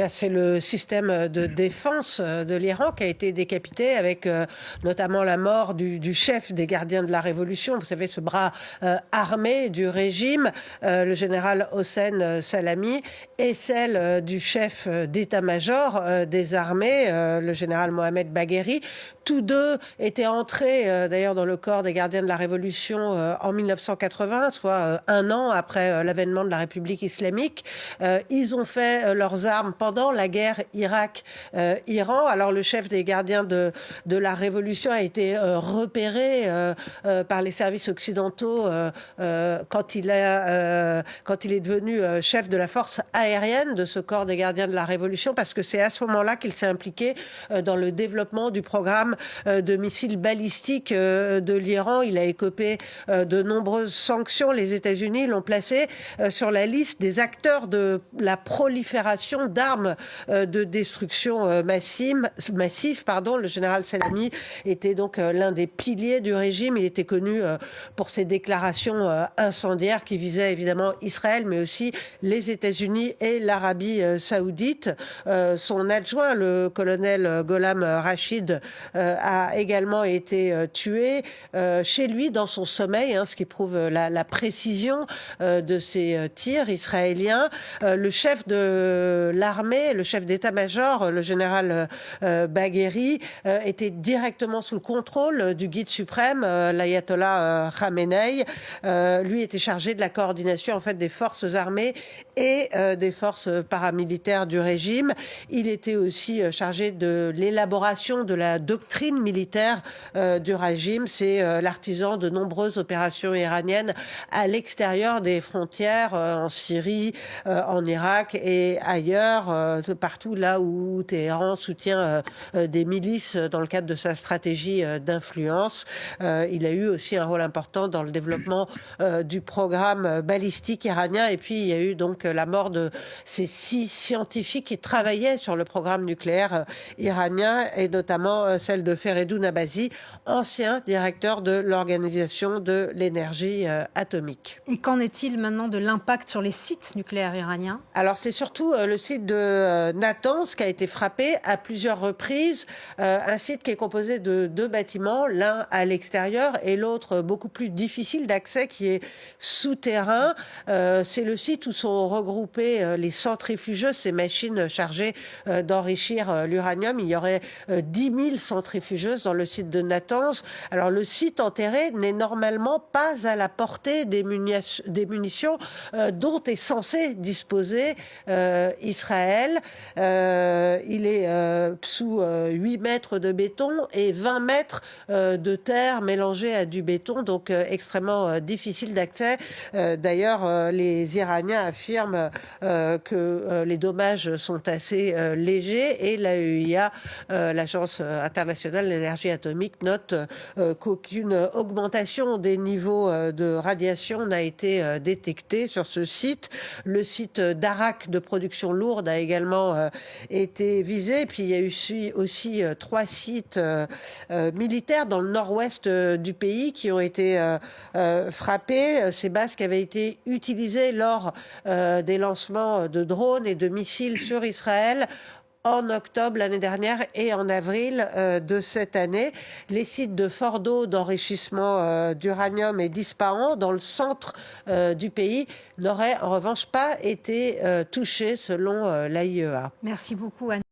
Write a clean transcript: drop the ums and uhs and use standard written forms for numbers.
C'est le système de défense de l'Iran qui a été décapité avec notamment la mort du chef des gardiens de la Révolution, vous savez, ce bras armé du régime, le général Hossein Salami, et celle du chef d'état-major des armées, le général Mohamed Bagheri. Tous deux étaient entrés d'ailleurs dans le corps des gardiens de la Révolution en 1980, soit un an après l'avènement de la République islamique. Ils ont fait leurs armes pendant la guerre Irak-Iran. Alors le chef des gardiens de la Révolution a été repéré par les services occidentaux quand il est devenu chef de la force aérienne de ce corps des gardiens de la Révolution, parce que c'est à ce moment-là qu'il s'est impliqué dans le développement du programme de missiles balistiques de l'Iran. Il a écopé de nombreuses sanctions. Les États-Unis l'ont placé sur la liste des acteurs de la prolifération d'armes de destruction massive. Le général Salami était donc l'un des piliers du régime. Il était connu pour ses déclarations incendiaires qui visaient évidemment Israël, mais aussi les États-Unis et l'Arabie saoudite. Son adjoint, le colonel Gholam Rachid, a également été tué chez lui dans son sommeil, ce qui prouve la précision de ces tirs israéliens. Le chef de l'armée, le chef d'état-major, le général Bagheri, était directement sous le contrôle du guide suprême, l'ayatollah Khamenei. Lui était chargé de la coordination en fait des forces armées et des forces paramilitaires du régime. Il était aussi chargé de l'élaboration de la doctrine militaire du régime. C'est l'artisan de nombreuses opérations iraniennes à l'extérieur des frontières, en Syrie, en Irak et ailleurs, partout là où Téhéran soutient des milices dans le cadre de sa stratégie d'influence. Il a eu aussi un rôle important dans le développement du programme balistique iranien. Et puis il y a eu donc la mort de ces 6 scientifiques qui travaillaient sur le programme nucléaire iranien, et notamment celle de Feredoun Abazi, ancien directeur de l'Organisation de l'énergie atomique. Et qu'en est-il maintenant de l'impact sur les sites nucléaires iraniens? Alors c'est surtout le site de Natanz qui a été frappé à plusieurs reprises. Un site qui est composé de 2 bâtiments, l'un à l'extérieur et l'autre beaucoup plus difficile d'accès, qui est souterrain. C'est le site où sont regroupées les centrifugeuses, ces machines chargées d'enrichir l'uranium. Il y aurait 10 000 centrifugeuses dans le site de Natanz. Alors le site enterré n'est normalement pas à la portée des munitions dont est censé disposer Israël. Il est sous 8 mètres de béton et 20 mètres de terre mélangée à du béton, donc extrêmement difficile d'accès. D'ailleurs, les Iraniens affirment que les dommages sont assez légers, et l'AEIA, l'Agence internationale de l'énergie atomique, note qu'aucune augmentation des niveaux de radiation n'a été détectée sur ce site. Le site d'Arak de production lourde a également été visé. Puis il y a eu aussi 3 sites militaires dans le nord-ouest du pays qui ont été frappés. Ces bases qui avaient été utilisées lors des lancements de drones et de missiles sur Israël en octobre l'année dernière et en avril de cette année. Les sites de Fordo d'enrichissement d'uranium et d'Ispahan, dans le centre du pays, n'auraient en revanche pas été touchés selon l'AIEA. Merci beaucoup, Anne.